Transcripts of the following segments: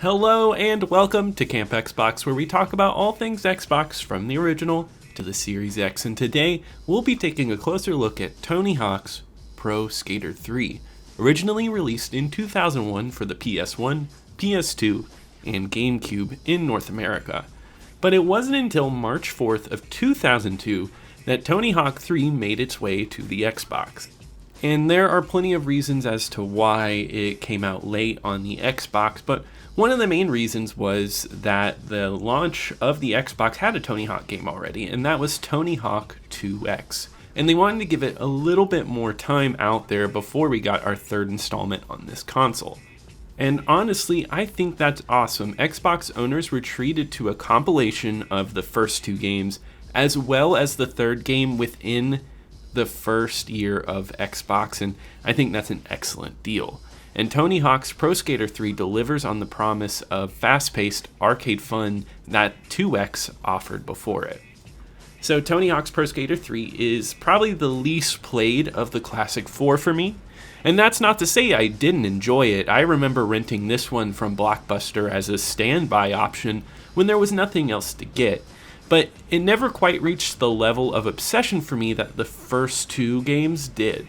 Hello and welcome to Camp Xbox, where we talk about all things Xbox from the original to the Series X, and today we'll be taking a closer look at Tony Hawk's Pro Skater 3, originally released in 2001 for the PS1, PS2, and GameCube in North America. But it wasn't until March 4th of 2002 that Tony Hawk 3 made its way to the Xbox. And there are plenty of reasons as to why it came out late on the Xbox, but one of the main reasons was that the launch of the Xbox had a Tony Hawk game already, and that was Tony Hawk 2X. And they wanted to give it a little bit more time out there before we got our third installment on this console. And honestly, I think that's awesome. Xbox owners were treated to a compilation of the first two games, as well as the third game within the first year of Xbox, and I think that's an excellent deal. And Tony Hawk's Pro Skater 3 delivers on the promise of fast-paced arcade fun that 2X offered before it. So Tony Hawk's Pro Skater 3 is probably the least played of the classic four for me. And that's not to say I didn't enjoy it. I remember renting this one from Blockbuster as a standby option when there was nothing else to get. But it never quite reached the level of obsession for me that the first two games did.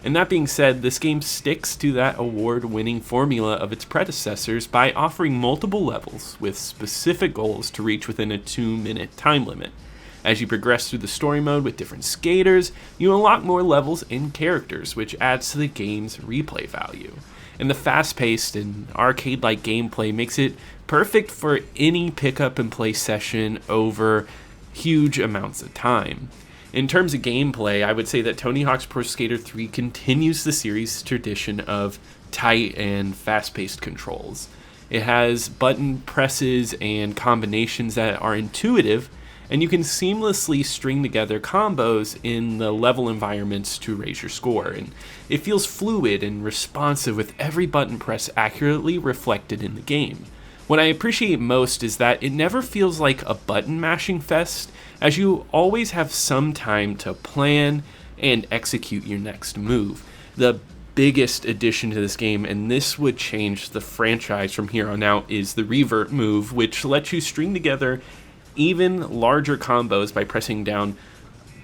And that being said, this game sticks to that award-winning formula of its predecessors by offering multiple levels with specific goals to reach within a 2-minute time limit. As you progress through the story mode with different skaters, you unlock more levels and characters, which adds to the game's replay value. And the fast-paced and arcade-like gameplay makes it perfect for any pick-up-and-play session over huge amounts of time. In terms of gameplay, I would say that Tony Hawk's Pro Skater 3 continues the series' tradition of tight and fast-paced controls. It has button presses and combinations that are intuitive, and you can seamlessly string together combos in the level environments to raise your score. And it feels fluid and responsive with every button press accurately reflected in the game. What I appreciate most is that it never feels like a button mashing fest, as you always have some time to plan and execute your next move. The biggest addition to this game, and this would change the franchise from here on out, is the revert move, which lets you string together even larger combos by pressing down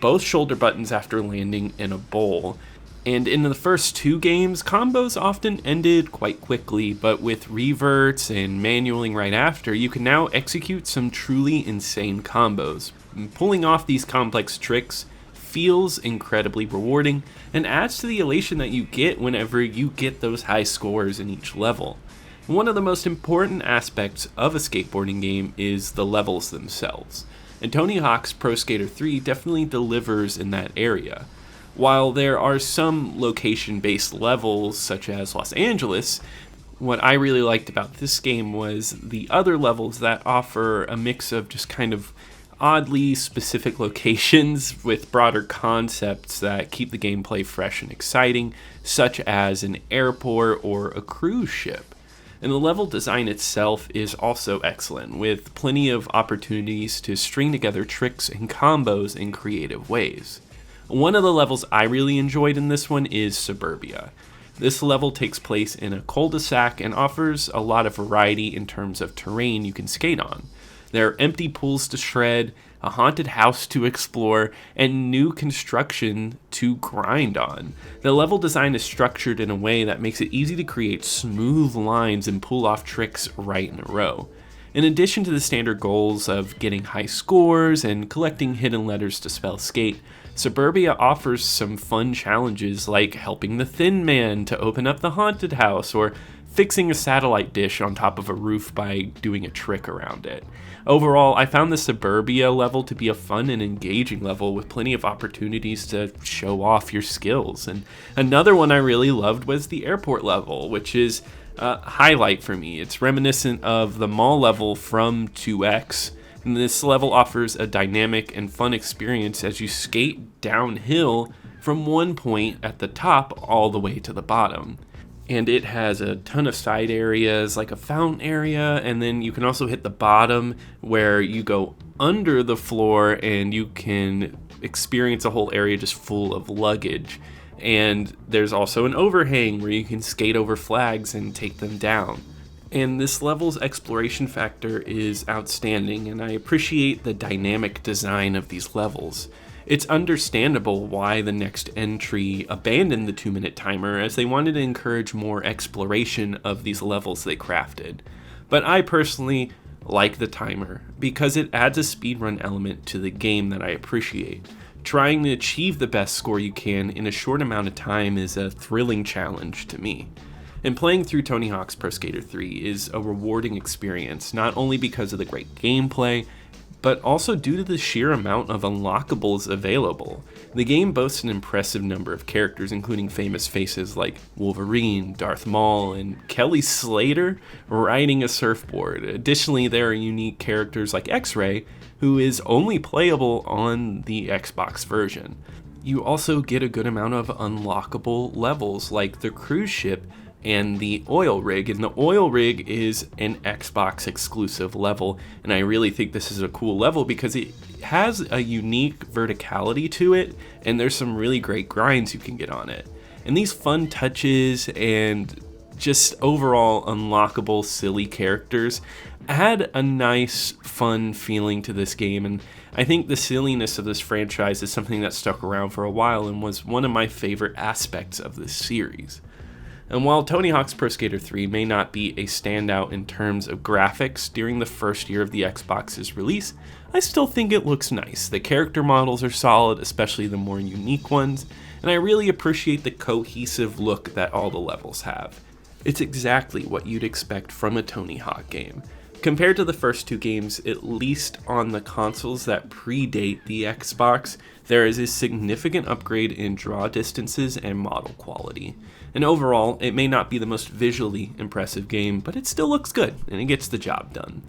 both shoulder buttons after landing in a bowl. And in the first two games, combos often ended quite quickly, but with reverts and manualing right after, you can now execute some truly insane combos. And pulling off these complex tricks feels incredibly rewarding and adds to the elation that you get whenever you get those high scores in each level. One of the most important aspects of a skateboarding game is the levels themselves, and Tony Hawk's Pro Skater 3 definitely delivers in that area. While there are some location-based levels, such as Los Angeles, what I really liked about this game was the other levels that offer a mix of just kind of oddly specific locations with broader concepts that keep the gameplay fresh and exciting, such as an airport or a cruise ship. And the level design itself is also excellent, with plenty of opportunities to string together tricks and combos in creative ways. One of the levels I really enjoyed in this one is Suburbia. This level takes place in a cul-de-sac and offers a lot of variety in terms of terrain you can skate on. There are empty pools to shred, a haunted house to explore, and new construction to grind on. The level design is structured in a way that makes it easy to create smooth lines and pull off tricks right in a row. In addition to the standard goals of getting high scores and collecting hidden letters to spell skate, Suburbia offers some fun challenges like helping the Thin Man to open up the haunted house or fixing a satellite dish on top of a roof by doing a trick around it. Overall, I found the Suburbia level to be a fun and engaging level with plenty of opportunities to show off your skills. And another one I really loved was the airport level, which is a highlight for me. It's reminiscent of the mall level from 2X. And this level offers a dynamic and fun experience as you skate downhill from one point at the top all the way to the bottom. And it has a ton of side areas, like a fountain area, and then you can also hit the bottom where you go under the floor and you can experience a whole area just full of luggage. And there's also an overhang where you can skate over flags and take them down. And this level's exploration factor is outstanding, and I appreciate the dynamic design of these levels. It's understandable why the next entry abandoned the 2-minute timer, as they wanted to encourage more exploration of these levels they crafted. But I personally like the timer because it adds a speedrun element to the game that I appreciate. Trying to achieve the best score you can in a short amount of time is a thrilling challenge to me. And playing through Tony Hawk's Pro Skater 3 is a rewarding experience, not only because of the great gameplay, but also due to the sheer amount of unlockables available. The game boasts an impressive number of characters, including famous faces like Wolverine, Darth Maul, and Kelly Slater riding a surfboard. Additionally, there are unique characters like X-Ray, who is only playable on the Xbox version. You also get a good amount of unlockable levels like the cruise ship and the oil rig, and the oil rig is an Xbox exclusive level, and I really think this is a cool level because it has a unique verticality to it, and there's some really great grinds you can get on it. And these fun touches and just overall unlockable silly characters add a nice fun feeling to this game, and I think the silliness of this franchise is something that stuck around for a while and was one of my favorite aspects of this series. And while Tony Hawk's Pro Skater 3 may not be a standout in terms of graphics during the first year of the Xbox's release, I still think it looks nice. The character models are solid, especially the more unique ones, and I really appreciate the cohesive look that all the levels have. It's exactly what you'd expect from a Tony Hawk game. Compared to the first two games, at least on the consoles that predate the Xbox, there is a significant upgrade in draw distances and model quality. And overall, it may not be the most visually impressive game, but it still looks good, and it gets the job done.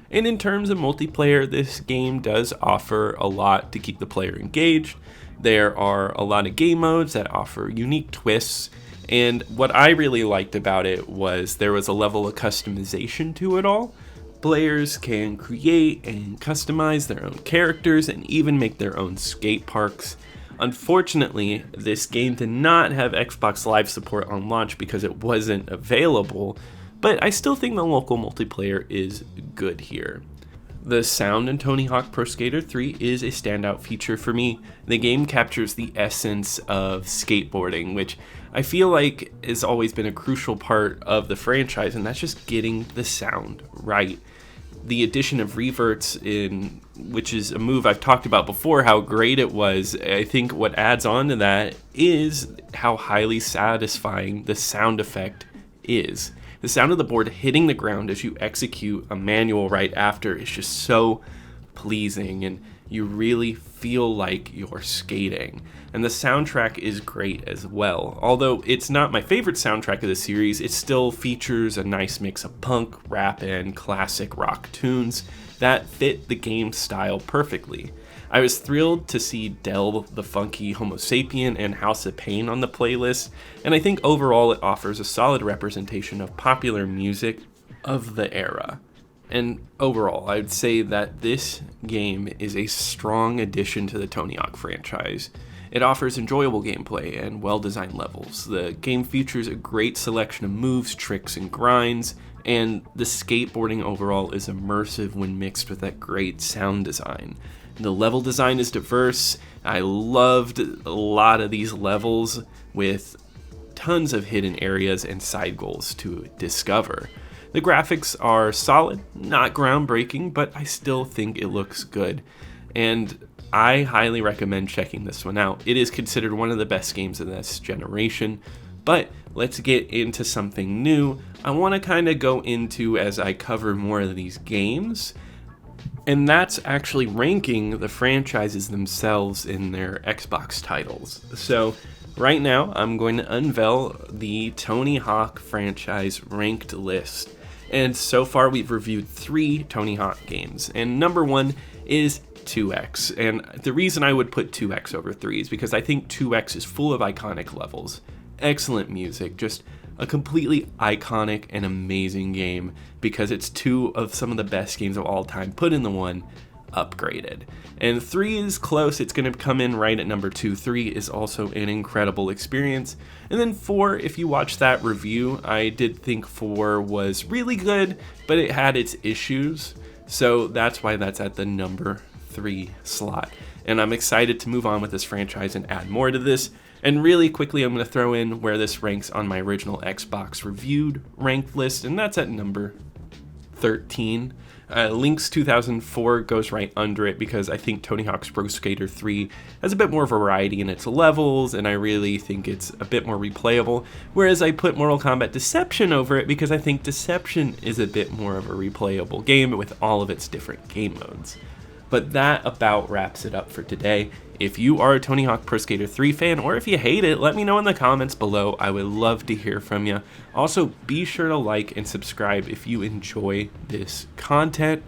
And in terms of multiplayer, this game does offer a lot to keep the player engaged. There are a lot of game modes that offer unique twists, and what I really liked about it was there was a level of customization to it all. Players can create and customize their own characters and even make their own skate parks. Unfortunately, this game did not have Xbox Live support on launch because it wasn't available, but I still think the local multiplayer is good here. The sound in Tony Hawk Pro Skater 3 is a standout feature for me. The game captures the essence of skateboarding, which I feel like has always been a crucial part of the franchise, and that's just getting the sound right. The addition of reverts, which is a move I've talked about before, how great it was. I think what adds on to that is how highly satisfying the sound effect is. The sound of the board hitting the ground as you execute a manual right after is just so pleasing, and you really feel like you're skating. And the soundtrack is great as well. Although it's not my favorite soundtrack of the series, it still features a nice mix of punk, rap, and classic rock tunes that fit the game style perfectly. I was thrilled to see Del the Funky Homo Sapien and House of Pain on the playlist, and I think overall it offers a solid representation of popular music of the era. And overall, I would say that this game is a strong addition to the Tony Hawk franchise. It offers enjoyable gameplay and well-designed levels. The game features a great selection of moves, tricks, and grinds, and the skateboarding overall is immersive when mixed with that great sound design. The level design is diverse. I loved a lot of these levels with tons of hidden areas and side goals to discover. The graphics are solid, not groundbreaking, but I still think it looks good. And I highly recommend checking this one out. It is considered one of the best games of this generation. But let's get into something new. I want to kind of go into as I cover more of these games. And that's actually ranking the franchises themselves in their Xbox titles. So right now, I'm going to unveil the Tony Hawk franchise ranked list. And so far, we've reviewed 3 Tony Hawk games. And number 1 is 2X. And the reason I would put 2X over 3 is because I think 2X is full of iconic levels. Excellent music, just a completely iconic and amazing game because it's 2 of some of the best games of all time put into one. upgraded. And 3 is close, it's going to come in right at number 2. 3 is also an incredible experience. And then 4, if you watch that review, I did think 4 was really good, but it had its issues. So that's why that's at the number 3 slot. And I'm excited to move on with this franchise and add more to this. And really quickly, I'm going to throw in where this ranks on my original Xbox reviewed ranked list, and that's at number 13. Link's 2004 goes right under it because I think Tony Hawk's Pro Skater 3 has a bit more variety in its levels, and I really think it's a bit more replayable, whereas I put Mortal Kombat Deception over it because I think Deception is a bit more of a replayable game with all of its different game modes. But that about wraps it up for today. If you are a Tony Hawk Pro Skater 3 fan, or if you hate it, let me know in the comments below. I would love to hear from you. Also, be sure to like and subscribe if you enjoy this content.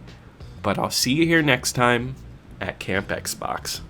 But I'll see you here next time at Camp Xbox.